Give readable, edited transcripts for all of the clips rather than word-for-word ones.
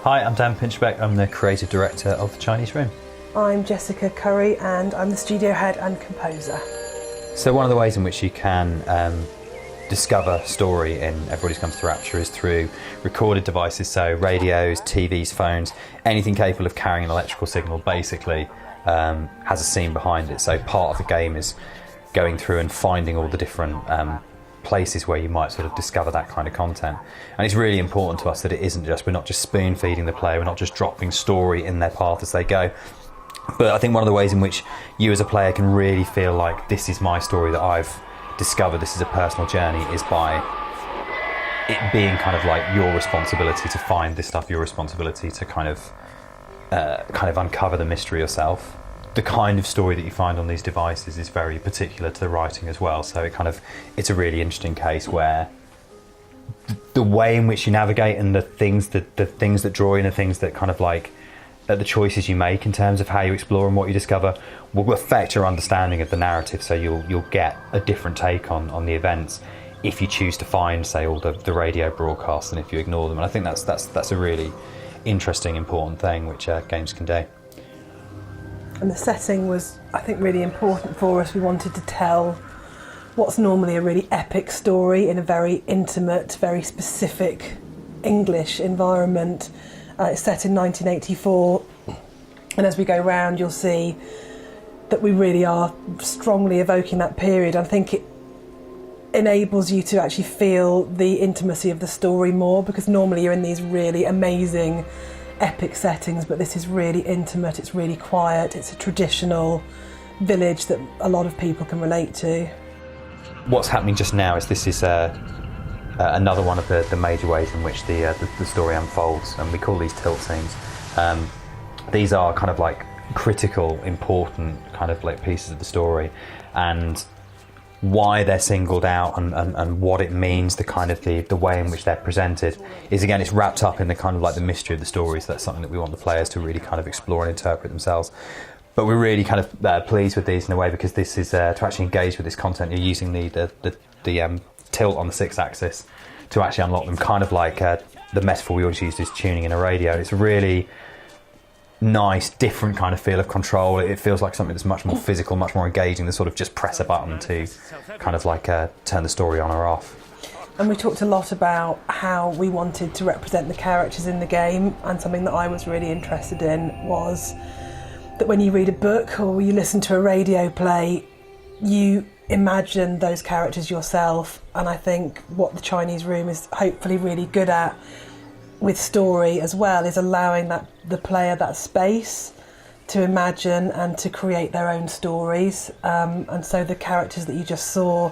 Hi, I'm Dan Pinchbeck. I'm the creative director of The Chinese Room. I'm Jessica Curry and I'm the studio head and composer. So one of the ways in which you can discover story in Everybody's Comes to Rapture is through recorded devices, so radios, TVs, phones, anything capable of carrying an electrical signal basically has a scene behind it. So part of the game is going through and finding all the different places where you might sort of discover that kind of content. And it's really important to us that it isn't just, we're not just spoon feeding the player, we're not just dropping story in their path as they go. But I think one of the ways in which you as a player can really feel like this is my story that I've discovered, this is a personal journey, is by it being kind of like your responsibility to find this stuff, your responsibility to kind of uncover the mystery yourself. The kind of story that you find on these devices is very particular to the writing as well. So it's a really interesting case where the way in which you navigate and the things that draw you and the things that kind of like the choices you make in terms of how you explore and what you discover will affect your understanding of the narrative. So you'll get a different take on the events if you choose to find, say, all the radio broadcasts and if you ignore them. And I think that's a really interesting, important thing which games can do. And the setting was, I think, really important for us. We wanted to tell what's normally a really epic story in a very intimate, very specific English environment. It's set in 1984, and as we go round you'll see that we really are strongly evoking that period. I think it enables you to actually feel the intimacy of the story more, because normally you're in these really amazing epic settings, but this is really intimate, it's really quiet, it's a traditional village that a lot of people can relate to. What's happening just now is this is another one of the major ways in which the story unfolds, and we call these tilt scenes. These are kind of like critical, important kind of like pieces of the story, and why they're singled out and what it means, the kind of the way in which they're presented is, again, it's wrapped up in the kind of like the mystery of the story. So that's something that we want the players to really kind of explore and interpret themselves. But we're really kind of pleased with these in a way, because this is to actually engage with this content, you're using the tilt on the 6-axis to actually unlock them, kind of like the metaphor we always use is tuning in a radio. It's a really nice, different kind of feel of control. It feels like something that's much more physical, much more engaging than sort of just press a button to kind of like turn the story on or off. And we talked a lot about how we wanted to represent the characters in the game, and something that I was really interested in was that when you read a book or you listen to a radio play, you imagine those characters yourself. And I think what the Chinese Room is hopefully really good at with story as well is allowing the player that space to imagine and to create their own stories. And so the characters that you just saw,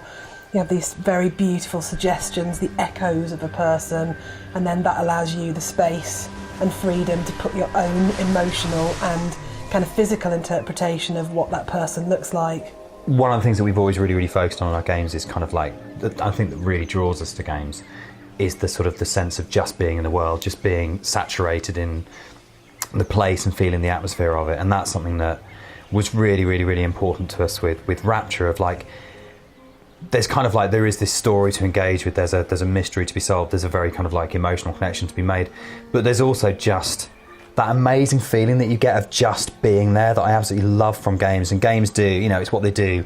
you have these very beautiful suggestions, the echoes of a person, and then that allows you the space and freedom to put your own emotional and kind of physical interpretation of what that person looks like. One of the things that we've always really focused on in our games is kind of like, I think that really draws us to games is the sort of the sense of just being in the world, just being saturated in the place and feeling the atmosphere of it. And that's something that was really important to us with Rapture, of like, there's kind of like, there is this story to engage with, there's a mystery to be solved, there's a very kind of like emotional connection to be made, but there's also just that amazing feeling that you get of just being there that I absolutely love from games. And games do, you know, it's what they do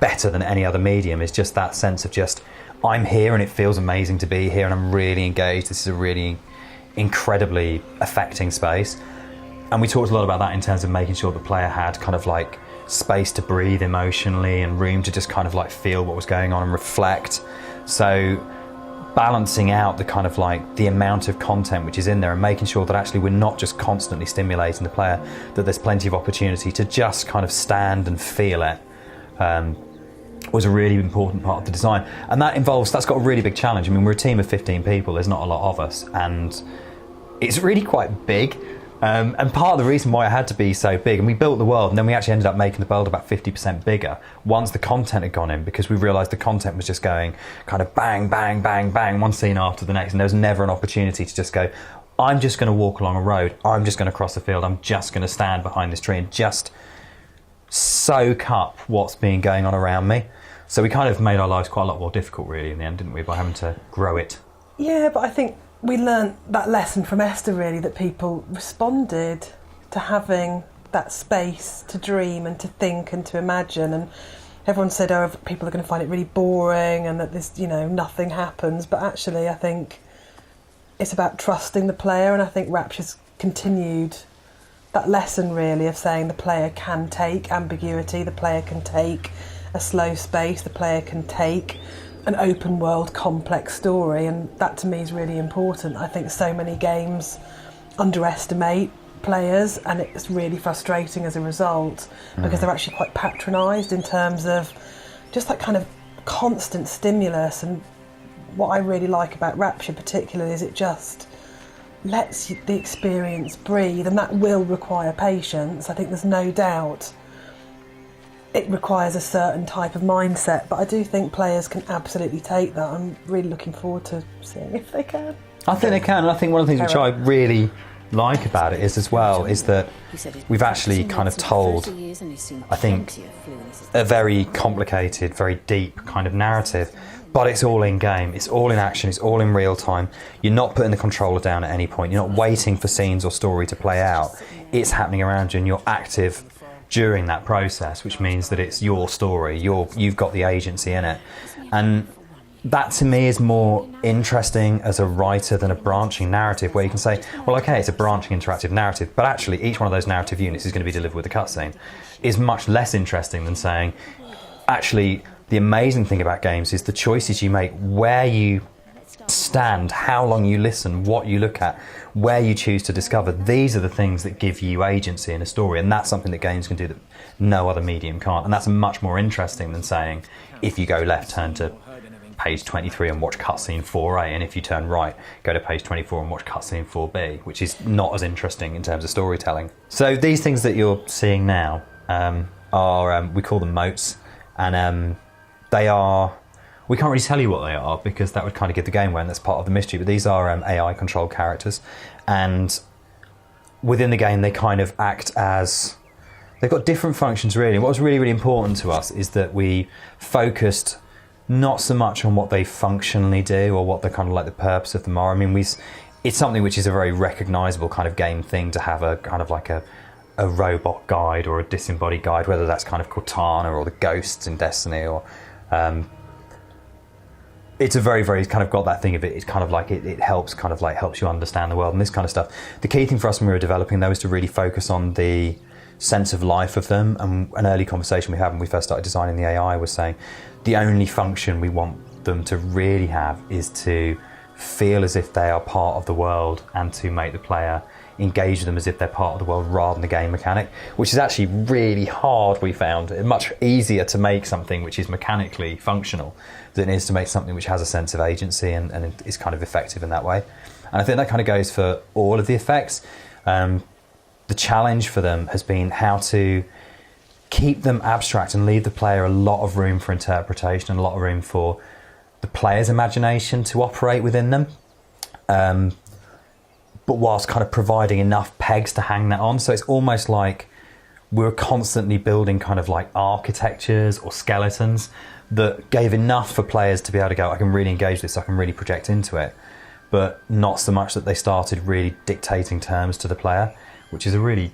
better than any other medium, is just that sense of just, I'm here and it feels amazing to be here and I'm really engaged. This is a really incredibly affecting space. And we talked a lot about that in terms of making sure the player had kind of like space to breathe emotionally and room to just kind of like feel what was going on and reflect. So balancing out the kind of like the amount of content which is in there and making sure that actually we're not just constantly stimulating the player, that there's plenty of opportunity to just kind of stand and feel it. Was a really important part of the design, and that's got a really big challenge. I mean, we're a team of 15 people, there's not a lot of us, and it's really quite big, and part of the reason why it had to be so big, and we built the world and then we actually ended up making the world about 50% bigger once the content had gone in, because we realised the content was just going kind of bang, bang, bang, bang, one scene after the next, and there was never an opportunity to just go, I'm just going to walk along a road, I'm just going to cross a field, I'm just going to stand behind this tree and just soak up what's been going on around me. So we kind of made our lives quite a lot more difficult really in the end, didn't we, by having to grow it? Yeah, but I think we learnt that lesson from Esther, really, that people responded to having that space to dream and to think and to imagine. And everyone said, oh, people are going to find it really boring and that this, nothing happens. But actually, I think it's about trusting the player, and I think Rapture's continued that lesson, really, of saying the player can take ambiguity, the player can take a slow space, the player can take an open world complex story, and that to me is really important. I think so many games underestimate players, and it's really frustrating as a result because they're actually quite patronised in terms of just that kind of constant stimulus. And what I really like about Rapture particularly is it just lets the experience breathe, and that will require patience. I think there's no doubt it requires a certain type of mindset, but I do think players can absolutely take that. I'm really looking forward to seeing if they can. I think they can, and I think one of the things which I really like about it is that we've actually kind of told, I think, a very complicated, very deep kind of narrative, but it's all in game, it's all in action, it's all in real time. You're not putting the controller down at any point, you're not waiting for scenes or story to play out. It's happening around you and you're active during that process, which means that it's your story, you've got the agency in it. And that to me is more interesting as a writer than a branching narrative where you can say, well, okay, it's a branching interactive narrative, but actually each one of those narrative units is going to be delivered with a cutscene, is much less interesting than saying, actually, the amazing thing about games is the choices you make, where you stand, how long you listen, what you look at, where you choose to discover. These are the things that give you agency in a story, and that's something that games can do that no other medium can't. And that's much more interesting than saying, if you go left, turn to page 23 and watch cutscene 4A, and if you turn right, go to page 24 and watch cutscene 4B, which is not as interesting in terms of storytelling. So these things that you're seeing now are, we call them moats, and they are, we can't really tell you what they are because that would kind of give the game away, and that's part of the mystery, but these are AI controlled characters, and within the game they kind of act as, they've got different functions really. What was really, really important to us is that we focused not so much on what they functionally do or what the kind of like the purpose of them are. I mean, it's something which is a very recognisable kind of game thing to have a kind of like a robot guide or a disembodied guide, whether that's kind of Cortana or the ghosts in Destiny, or it's a very, very kind of got that thing of it. It's kind of like it helps kind of like helps you understand the world and this kind of stuff. The key thing for us when we were developing though was to really focus on the sense of life of them. And an early conversation we had when we first started designing the AI was saying the only function we want them to really have is to feel as if they are part of the world and to make the player engage with them as if they're part of the world rather than the game mechanic, which is actually really hard. We found it much easier to make something which is mechanically functional than it is to make something which has a sense of agency and is kind of effective in that way. And I think that kind of goes for all of the effects. The challenge for them has been how to keep them abstract and leave the player a lot of room for interpretation and a lot of room for the player's imagination to operate within them, but whilst kind of providing enough pegs to hang that on. So it's almost like we're constantly building kind of like architectures or skeletons that gave enough for players to be able to go, I can really engage this, I can really project into it, but not so much that they started really dictating terms to the player, which is a really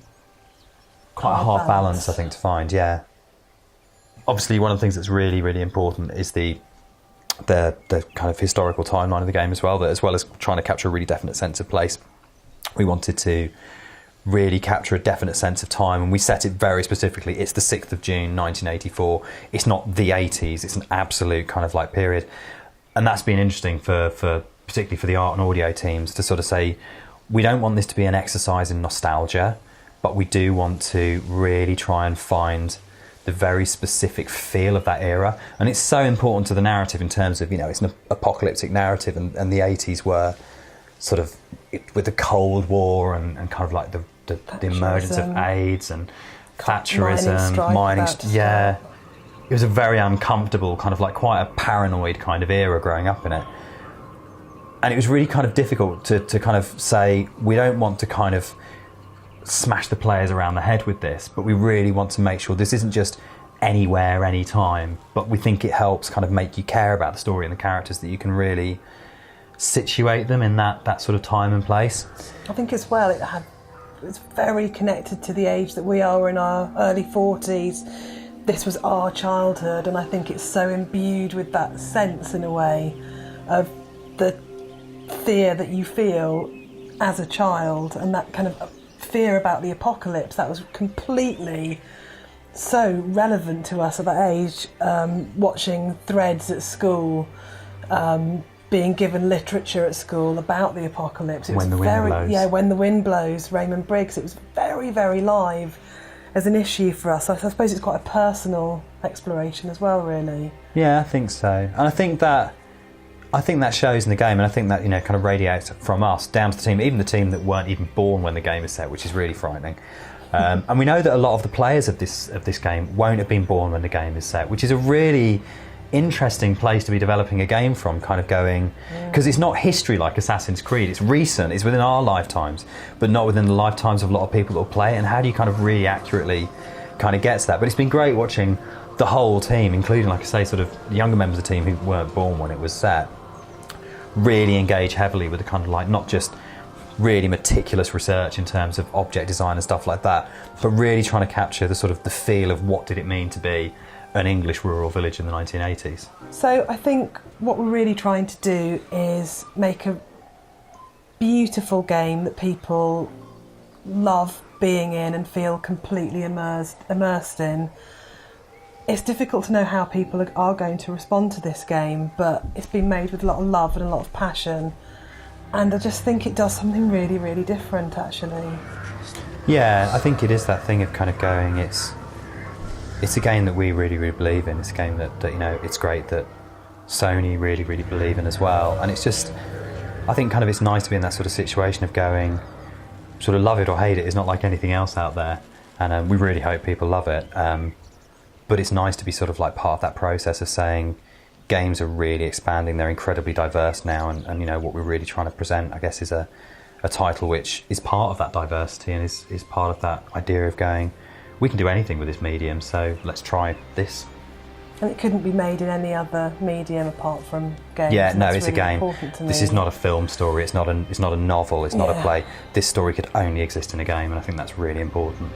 quite a hard balance, I think, to find. Yeah. Obviously, one of the things that's really, really important is the kind of historical timeline of the game as well. That as well as trying to capture a really definite sense of place, we wanted to really capture a definite sense of time, and we set it very specifically. It's the 6th of June, 1984. It's not the 80s. It's an absolute kind of like period, and that's been interesting for particularly for the art and audio teams to sort of say, we don't want this to be an exercise in nostalgia, but we do want to really try and find the very specific feel of that era. And it's so important to the narrative in terms of, it's an apocalyptic narrative, and the 80s were sort of with the Cold War and kind of like the emergence of AIDS and Thatcherism, mining. Yeah, it was a very uncomfortable, kind of like quite a paranoid kind of era growing up in it. And it was really kind of difficult to kind of say, we don't want to kind of smash the players around the head with this, but we really want to make sure this isn't just anywhere, anytime, but we think it helps kind of make you care about the story and the characters, that you can really situate them in that sort of time and place. I think as well it's very connected to the age that we are in our early 40s. This was our childhood, and I think it's so imbued with that sense in a way of the fear that you feel as a child, and that kind of fear about the apocalypse that was completely so relevant to us at that age. Watching threads at school, being given literature at school about the apocalypse. When the Wind Blows. Yeah, When the Wind Blows, Raymond Briggs. It was very, very live as an issue for us. I suppose it's quite a personal exploration as well, really. Yeah, I think so. And I think that shows in the game, and I think that, you know, kind of radiates from us down to the team, even the team that weren't even born when the game is set, which is really frightening. And we know that a lot of the players of this game won't have been born when the game is set, which is a really interesting place to be developing a game from, kind of going, because it's not history like Assassin's Creed, it's recent, it's within our lifetimes, but not within the lifetimes of a lot of people that will play it. And how do you kind of really accurately kind of get to that? But it's been great watching the whole team, including, like I say, sort of the younger members of the team who weren't born when it was set, really engage heavily with the kind of, like, not just really meticulous research in terms of object design and stuff like that, but really trying to capture the sort of the feel of what did it mean to be an English rural village in the 1980s. So I think what we're really trying to do is make a beautiful game that people love being in and feel completely immersed in. It's difficult to know how people are going to respond to this game, but it's been made with a lot of love and a lot of passion, and I just think it does something really, really different, actually. Yeah, I think it is that thing of kind of going, it's a game that we really, really believe in. It's a game that, you know, it's great that Sony really, really believe in as well. And it's just, I think kind of it's nice to be in that sort of situation of going, sort of love it or hate it. It's not like anything else out there. And we really hope people love it. But it's nice to be sort of like part of that process of saying games are really expanding. They're incredibly diverse now. And you know, what we're really trying to present, I guess, is a title which is part of that diversity and is part of that idea of going, we can do anything with this medium, so let's try this. And it couldn't be made in any other medium apart from games. Yeah, no, it's it's really a game. important to me. This is not a film story. It's not a novel. It's not a play. This story could only exist in a game, and I think that's really important.